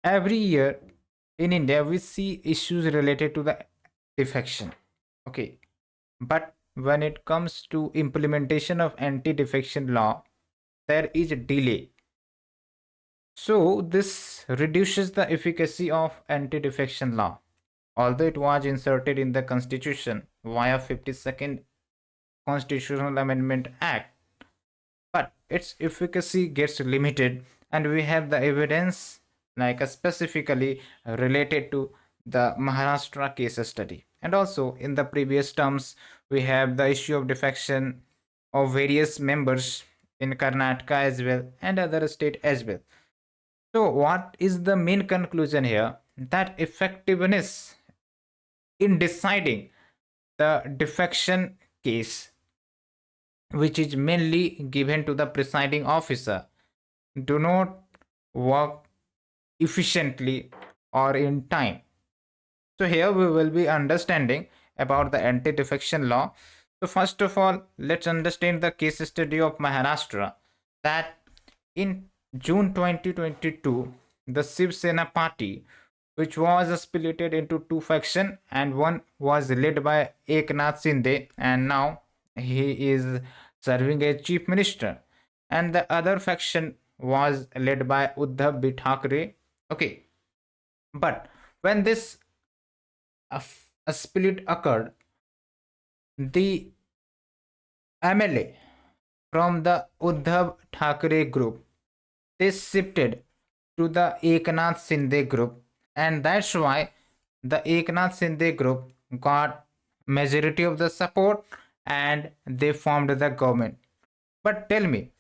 Every year in India, we see issues related to the defection. Okay. But when it comes to implementation of anti-defection law, there is a delay. So this reduces the efficacy of anti-defection law. Although it was inserted in the constitution via 52nd Constitutional Amendment Act, but its efficacy gets limited, and we have the evidence like specifically related to the Maharashtra case study. And also in the previous terms, we have the issue of defection of various members in Karnataka as well and other state as well. So what is the main conclusion here? That effectiveness in deciding the defection case, which is mainly given to the presiding officer, do not work efficiently or in time. So here we will be understanding about the anti-defection law. So first of all, let's understand the case study of Maharashtra, that in June 2022, the Shiv Sena party, which was split into two factions, and one was led by Eknath Shinde, and now he is serving as chief minister, and the other faction was led by Uddhav B. Thackeray. Okay, but when this a split occurred, the MLA from the Uddhav Thackeray group, they shifted to the Eknath Shinde group, and that's why the Eknath Shinde group got majority of the support and they formed the government. But tell me,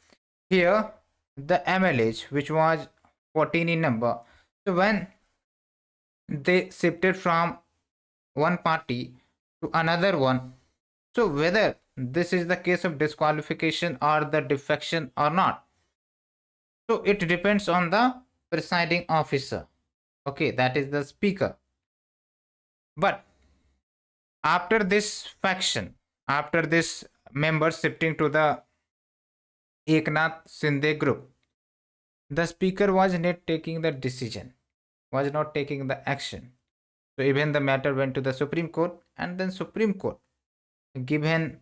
here the MLAs, which was 14 in number, so when they shifted from one party to another one, so whether this is the case of disqualification or the defection or not, so it depends on the presiding officer. Okay, that is the speaker. But after this faction, after this member shifting to the Eknath Shinde group, the speaker was not taking the decision, was not taking the action. So even the matter went to the Supreme Court, and then Supreme Court given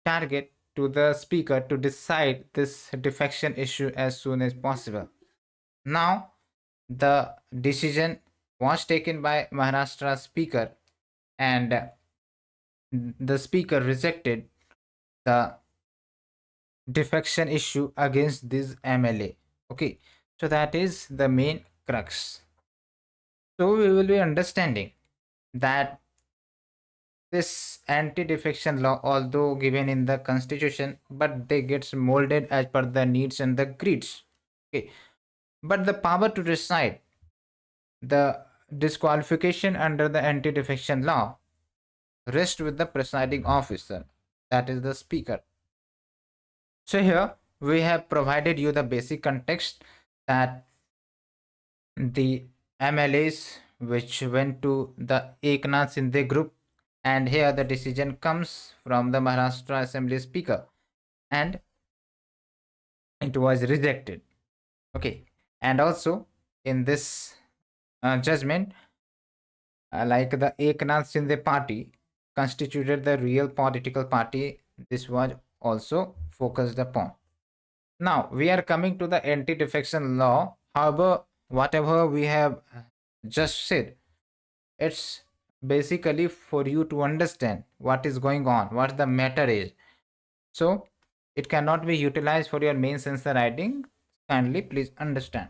target to the speaker to decide this defection issue as soon as possible. Now the decision was taken by Maharashtra speaker, and the speaker rejected the defection issue against this MLA. Okay, so that is the main crux. So we will be understanding that this anti-defection law, although given in the constitution, but they gets molded as per the needs and the greeds. Okay, but the power to decide the disqualification under the anti-defection law rests with the presiding officer, that is the speaker. So here we have provided you the basic context that the MLAs which went to the Eknath Shinde group, and here the decision comes from the Maharashtra Assembly Speaker, and it was rejected. Okay, and also in this judgment, like the Eknath Shinde party constituted the real political party, this was also focused upon. Now we are coming to the anti-defection law. However, whatever we have just said, it's basically for you to understand what is going on, what the matter is. So it cannot be utilized for your main censor writing. Kindly please understand.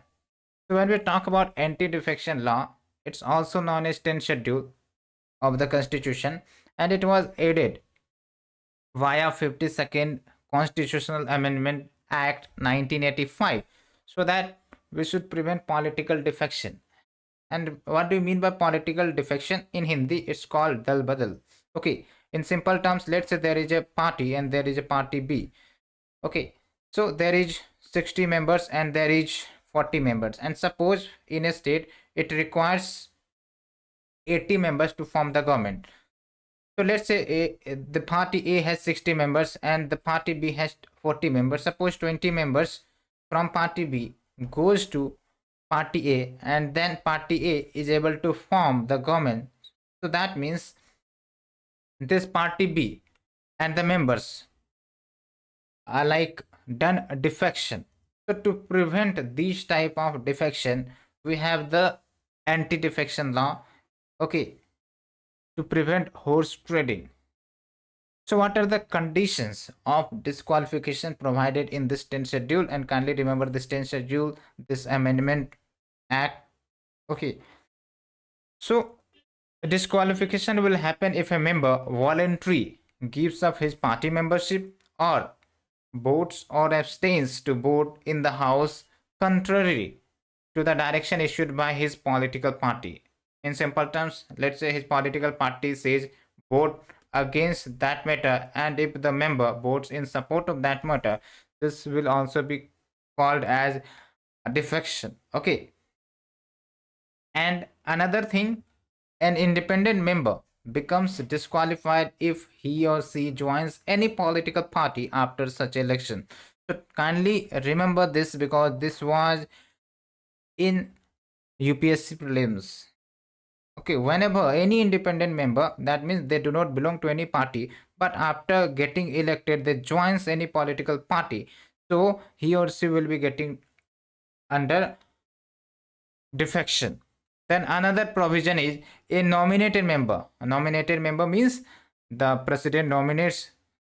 So when we talk about anti-defection law, it's also known as 10th schedule of the constitution, and it was added via 52nd Constitutional Amendment Act 1985, so that we should prevent political defection. And what do you mean by political defection? In Hindi, it's called dal badal. Okay, in simple terms, let's say there is a party and there is a party B. Okay, so there is 60 members and there is 40 members, and suppose in a state it requires 80 members to form the government. So let's say the party A has 60 members and the party B has 40 members. Suppose 20 members from party B goes to party A, and then party A is able to form the government. So that means this party B and the members are like done defection. So to prevent these type of defection, we have the anti-defection law. Okay, to prevent horse trading. So what are the conditions of disqualification provided in this 10th schedule? And kindly remember this 10th schedule, this amendment act. Okay, so disqualification will happen if a member voluntarily gives up his party membership, or votes or abstains to vote in the house contrary to the direction issued by his political party. In simple terms, let's say his political party says vote against that matter, and if the member votes in support of that matter, this will also be called as a defection. Okay, and another thing, an independent member becomes disqualified if he or she joins any political party after such election. So kindly remember this, because this was in UPSC prelims. Okay, whenever any independent member, that means they do not belong to any party, but after getting elected they joins any political party, so he or she will be getting under defection. Then another provision is a nominated member. A nominated member means the president nominates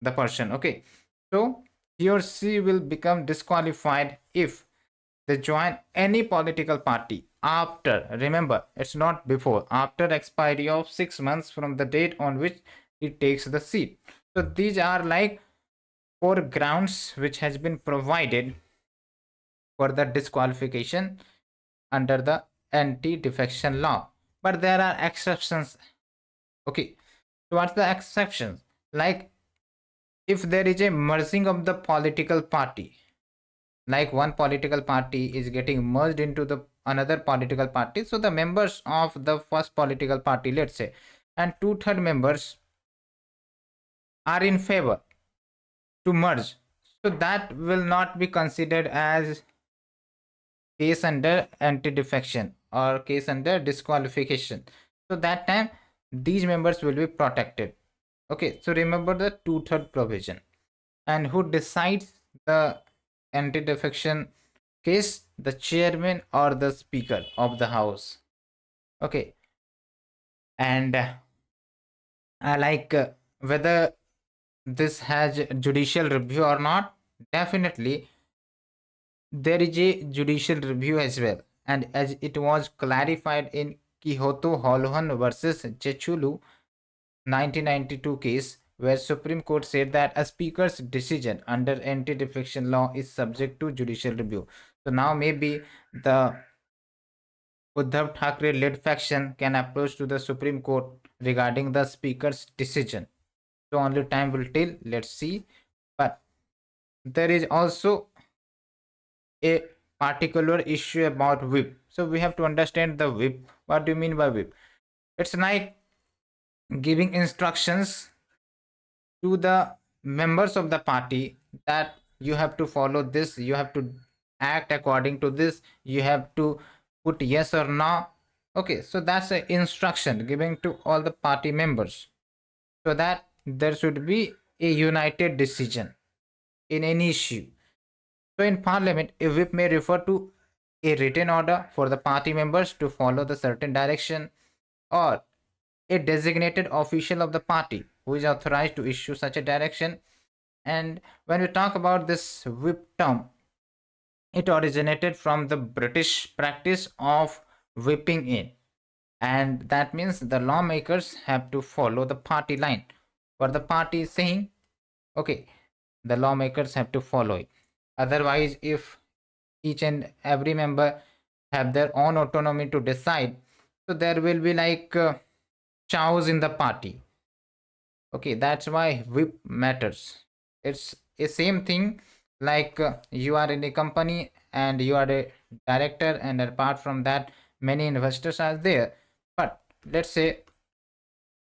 the person. Okay, so he or she will become disqualified if they join any political party after, remember it's not before, after expiry of 6 months from the date on which he takes the seat. So these are like 4 grounds which has been provided for the disqualification under the anti-defection law, but there are exceptions. Okay, so what's the exceptions? Like if there is a merging of the political party, like one political party is getting merged into the another political party, so the members of the first political party, let's say, and 2/3 members are in favor to merge, so that will not be considered as case under anti-defection or case under disqualification. So that time these members will be protected. Okay, so remember the 2/3 provision. And who decides the anti-defection case? The chairman or the speaker of the house. Okay, and whether this has judicial review or not, definitely there is a judicial review as well, and as it was clarified in Quixote Holohan versus Chechulu 1992 case, where Supreme Court said that a speaker's decision under anti-defection law is subject to judicial review. So now maybe the Uddhav Thackeray led faction can approach to the Supreme Court regarding the speaker's decision. So only time will tell. Let's see. But there is also a particular issue about whip. So we have to understand the whip. What do you mean by whip? It's like giving instructions to the members of the party that you have to follow this, you have to act according to this, you have to put yes or no. Okay, so that's an instruction given to all the party members, so that there should be a united decision in any issue. So in parliament, a whip may refer to a written order for the party members to follow the certain direction, or a designated official of the party who is authorized to issue such a direction. And when we talk about this whip term, it originated from the British practice of whipping in, and that means the lawmakers have to follow the party line. What the party is saying, okay, the lawmakers have to follow it. Otherwise, if each and every member have their own autonomy to decide, so there will be like chows in the party. Okay, that's why whip matters. It's a same thing like you are in a company and you are a director, and apart from that many investors are there, but let's say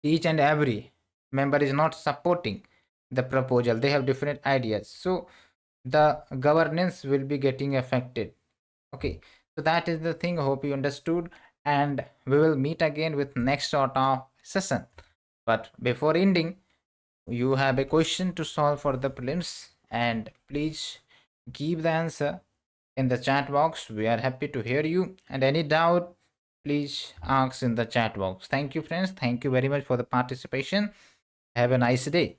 each and every member is not supporting the proposal, they have different ideas, so the governance will be getting affected. Okay, So that is the thing. Hope you understood, and we will meet again with next sort of session. But before ending, you have a question to solve for the prelims, and please give the answer in the chat box. We are happy to hear you, and any doubt, please ask in the chat box. Thank you, friends. Thank you very much for the participation. Have a nice day.